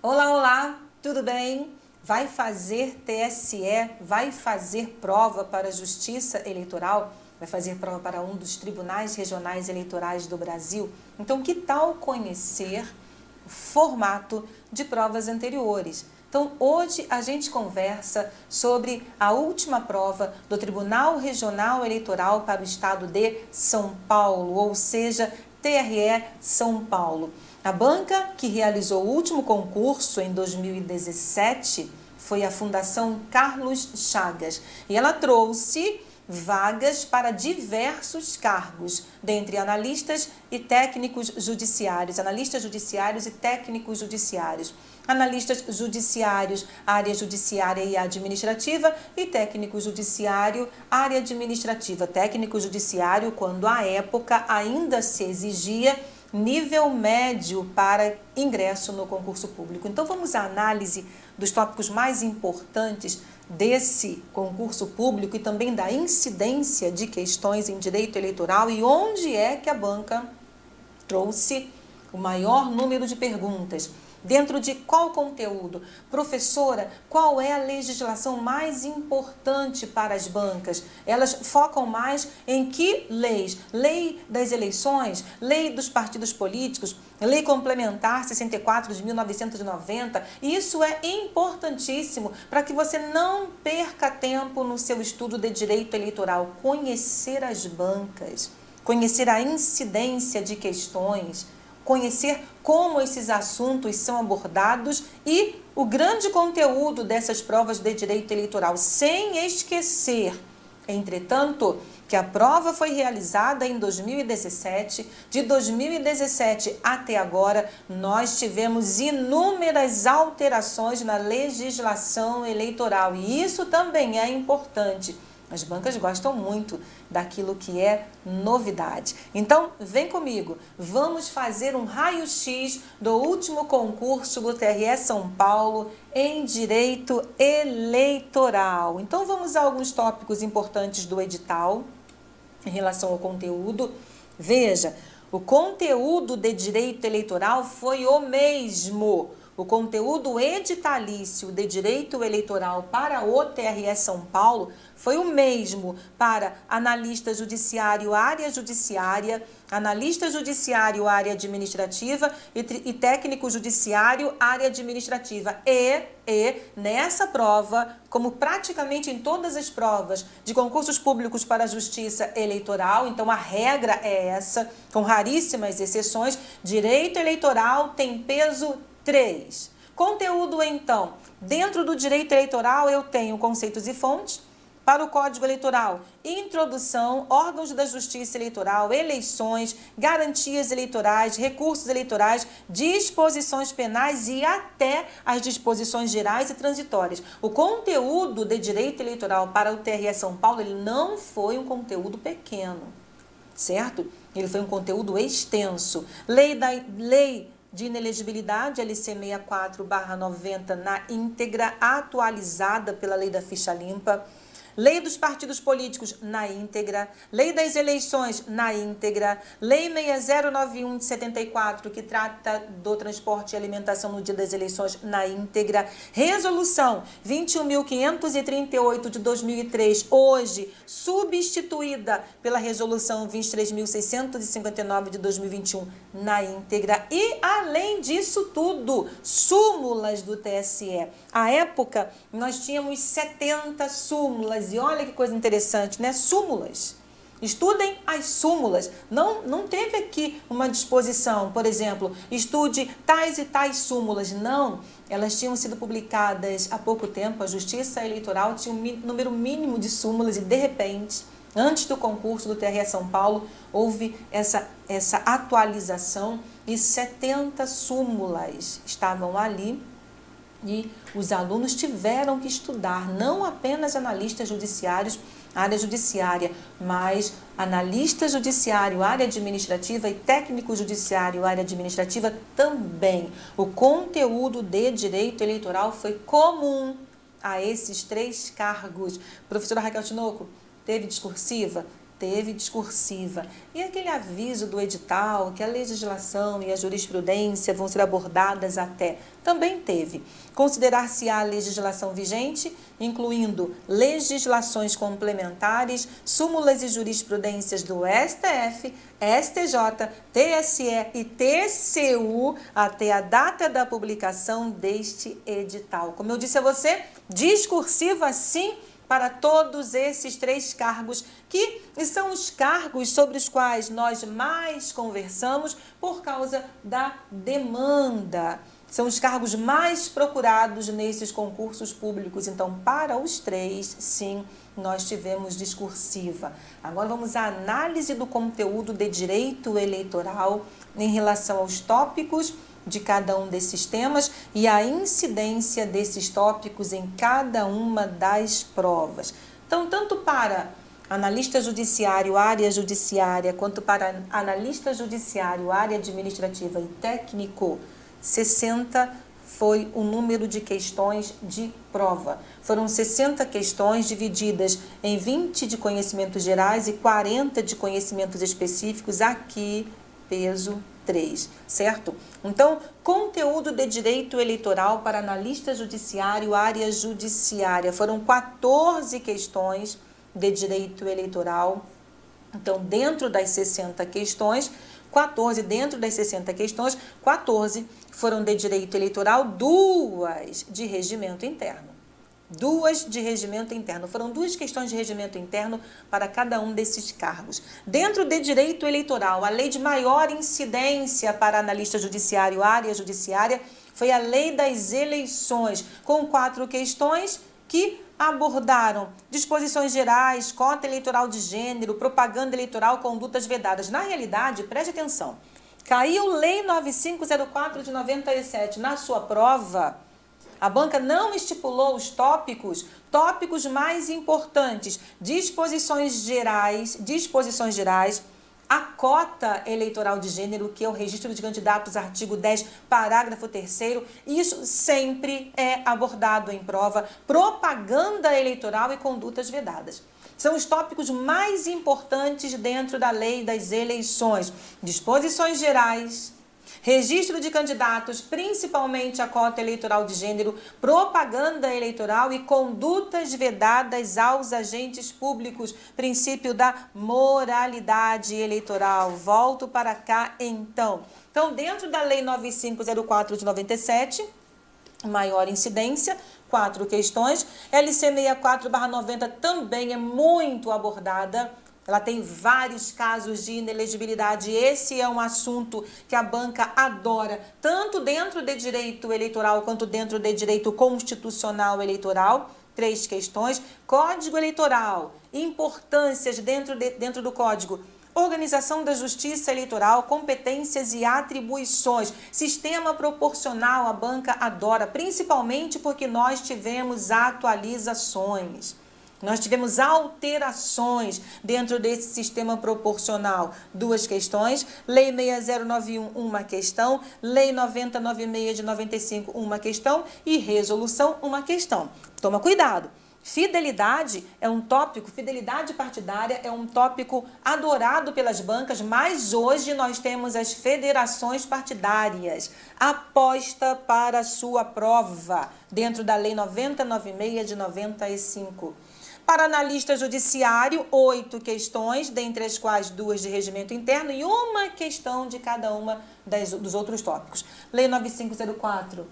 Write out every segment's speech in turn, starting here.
Olá, olá, tudo bem? Vai fazer TSE, vai fazer prova para a Justiça Eleitoral, vai fazer prova para um dos tribunais regionais eleitorais do Brasil? Então, que tal conhecer o formato de provas anteriores? Então, hoje a gente conversa sobre a última prova do Tribunal Regional Eleitoral para o Estado de São Paulo, ou seja, TRE São Paulo. A banca que realizou o último concurso em 2017 foi a Fundação Carlos Chagas e ela trouxe vagas para diversos cargos, dentre analistas e técnicos judiciários, analistas judiciários e técnicos judiciários, analistas judiciários, área judiciária e administrativa, e técnico judiciário, área administrativa. Técnico judiciário, quando à época ainda se exigia nível médio para ingresso no concurso público. Então vamos à análise dos tópicos mais importantes desse concurso público e também da incidência de questões em direito eleitoral e onde é que a banca trouxe o maior número de perguntas. Dentro de qual conteúdo? Professora, qual é a legislação mais importante para as bancas? Elas focam mais em que leis? Lei das eleições, lei dos partidos políticos, lei complementar 64 de 1990. Isso é importantíssimo para que você não perca tempo no seu estudo de direito eleitoral. Conhecer as bancas, conhecer a incidência de questões, conhecer como esses assuntos são abordados e o grande conteúdo dessas provas de direito eleitoral, sem esquecer, entretanto, que a prova foi realizada em 2017, de 2017 até agora, nós tivemos inúmeras alterações na legislação eleitoral e isso também é importante. As bancas gostam muito daquilo que é novidade. Então, vem comigo, vamos fazer um raio-x do último concurso do TRE São Paulo em direito eleitoral. Então, vamos a alguns tópicos importantes do edital em relação ao conteúdo. Veja, o conteúdo de direito eleitoral foi o mesmo. O conteúdo editalício de direito eleitoral para o TRE São Paulo foi o mesmo para analista judiciário, área judiciária, analista judiciário, área administrativa e técnico judiciário, área administrativa. E nessa prova, como praticamente em todas as provas de concursos públicos para a Justiça Eleitoral, então a regra é essa, com raríssimas exceções, direito eleitoral tem peso 3. Conteúdo, então, dentro do direito eleitoral eu tenho conceitos e fontes. Para o Código Eleitoral, introdução, órgãos da Justiça Eleitoral, eleições, garantias eleitorais, recursos eleitorais, disposições penais e até as disposições gerais e transitórias. O conteúdo de direito eleitoral para o TRE São Paulo, ele não foi um conteúdo pequeno, certo? Ele foi um conteúdo extenso. Lei de inelegibilidade, LC 64/90 na íntegra, atualizada pela Lei da Ficha Limpa. Lei dos partidos políticos na íntegra, Lei das eleições na íntegra, Lei 6091 de 74, que trata do transporte e alimentação no dia das eleições na íntegra, Resolução 21.538 de 2003, hoje substituída pela Resolução 23.659 de 2021 na íntegra e, além disso tudo, súmulas do TSE. À época, nós tínhamos 70 súmulas. E olha que coisa interessante, né? Súmulas. Estudem as súmulas. Não teve aqui uma disposição, por exemplo, estude tais e tais súmulas. Não, elas tinham sido publicadas há pouco tempo. A Justiça Eleitoral tinha um número mínimo de súmulas e, de repente, antes do concurso do TRE São Paulo, houve essa atualização e 70 súmulas estavam ali. E os alunos tiveram que estudar, não apenas analistas judiciários, área judiciária, mas analista judiciário, área administrativa e técnico judiciário, área administrativa também. O conteúdo de direito eleitoral foi comum a esses 3 cargos. Professora Raquel Tinoco, teve discursiva? Teve discursiva. E aquele aviso do edital, que a legislação e a jurisprudência vão ser abordadas até, também teve. Considerar-se-á a legislação vigente, incluindo legislações complementares, súmulas e jurisprudências do STF, STJ, TSE e TCU, até a data da publicação deste edital. Como eu disse a você, discursiva sim, para todos esses 3 cargos, que são os cargos sobre os quais nós mais conversamos por causa da demanda. São os cargos mais procurados nesses concursos públicos. Então, para os 3, sim, nós tivemos discursiva. Agora vamos à análise do conteúdo de direito eleitoral em relação aos tópicos de cada um desses temas e a incidência desses tópicos em cada uma das provas. Então, tanto para analista judiciário, área judiciária, quanto para analista judiciário, área administrativa e técnico, 60 foi o número de questões de prova. Foram 60 questões divididas em 20 de conhecimentos gerais e 40 de conhecimentos específicos, aqui peso 3, certo? Então, conteúdo de direito eleitoral para analista judiciário, área judiciária. Foram 14 questões de direito eleitoral. Então, dentro das 60 questões, 14 dentro das 60 questões, 14 foram de direito eleitoral, 2 de regimento interno. 2 de regimento interno. Foram 2 questões de regimento interno para cada um desses cargos. Dentro de direito eleitoral, a lei de maior incidência para analista judiciário, área judiciária, foi a lei das eleições, com 4 questões que abordaram disposições gerais, cota eleitoral de gênero, propaganda eleitoral, condutas vedadas. Na realidade, preste atenção, caiu Lei 9504 de 97 na sua prova. A banca não estipulou os tópicos mais importantes, disposições gerais, a cota eleitoral de gênero, que é o registro de candidatos, artigo 10, parágrafo 3º, isso sempre é abordado em prova, propaganda eleitoral e condutas vedadas. São os tópicos mais importantes dentro da lei das eleições, disposições gerais, registro de candidatos, principalmente a cota eleitoral de gênero, propaganda eleitoral e condutas vedadas aos agentes públicos, princípio da moralidade eleitoral. Volto para cá, então. Então, dentro da Lei 9504 de 97, maior incidência, 4 questões. LC 64/90 também é muito abordada. Ela tem vários casos de inelegibilidade. Esse é um assunto que a banca adora, tanto dentro de direito eleitoral quanto dentro de direito constitucional eleitoral. 3 questões. Código eleitoral, importâncias dentro do código. Organização da justiça eleitoral, competências e atribuições. Sistema proporcional, a banca adora, principalmente porque nós tivemos atualizações. Nós tivemos alterações dentro desse sistema proporcional. 2 questões. Lei 6091, uma questão. Lei 9096 de 95, uma questão. E resolução, uma questão. Toma cuidado. Fidelidade é um tópico, fidelidade partidária é um tópico adorado pelas bancas, mas hoje nós temos as federações partidárias. Aposta para a sua prova, dentro da Lei 9096 de 95. Para analista judiciário, 8 questões, dentre as quais 2 de regimento interno e uma questão de cada uma dos outros tópicos. Lei 9504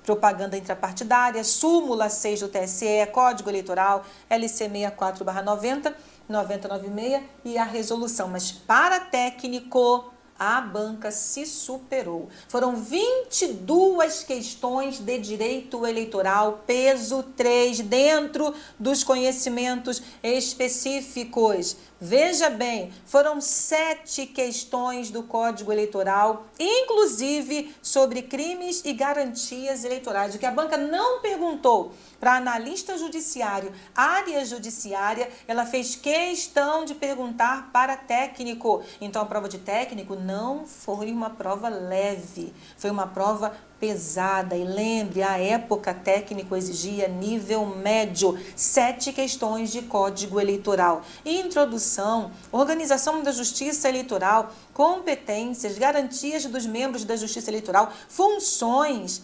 propaganda intrapartidária, súmula 6 do TSE, Código Eleitoral, LC 64/90, 9096 e a resolução. Mas para técnico, a banca se superou. Foram 22 questões de direito eleitoral, peso 3, dentro dos conhecimentos específicos. Veja bem, foram 7 questões do Código Eleitoral, inclusive sobre crimes e garantias eleitorais. O que a banca não perguntou para analista judiciário, área judiciária, ela fez questão de perguntar para técnico. Então, a prova de técnico não foi uma prova leve, foi uma prova pesada. E lembre, a época técnico exigia nível médio, 7 questões de Código Eleitoral. Introdução, organização da Justiça Eleitoral, competências, garantias dos membros da Justiça Eleitoral, funções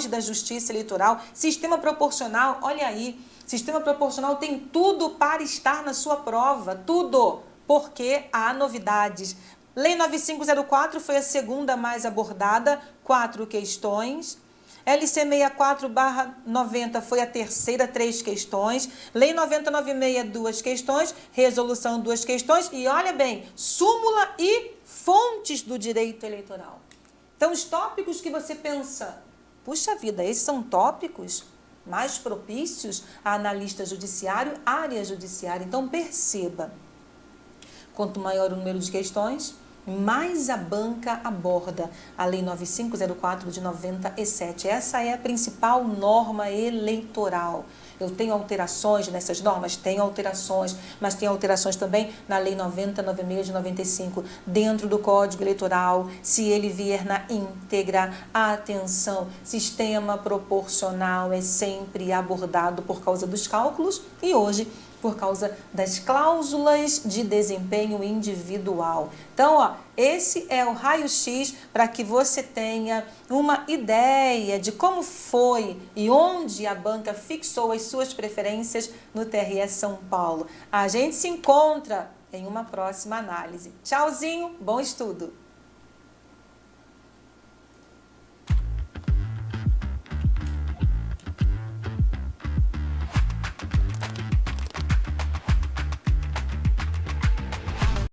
da Justiça Eleitoral, sistema proporcional, olha aí, sistema proporcional tem tudo para estar na sua prova, tudo, porque há novidades. Lei 9504 foi a segunda mais abordada, 4 questões. LC 64/90 foi a terceira, 3 questões. Lei 9096, 2 questões. Resolução, 2 questões. E olha bem, súmula e fontes do direito eleitoral. Então, os tópicos que você pensa, puxa vida, esses são tópicos mais propícios a analista judiciário, área judiciária. Então, perceba, quanto maior o número de questões, mais a banca aborda a Lei 9504 de 97. Essa é a principal norma eleitoral. Eu tenho alterações nessas normas? Tenho alterações, mas tem alterações também na Lei 9096 de 95, dentro do Código Eleitoral, se ele vier na íntegra. Atenção, sistema proporcional é sempre abordado por causa dos cálculos e hoje por causa das cláusulas de desempenho individual. Então, ó, esse é o raio-x para que você tenha uma ideia de como foi e onde a banca fixou as suas preferências no TRE São Paulo. A gente se encontra em uma próxima análise. Tchauzinho, bom estudo!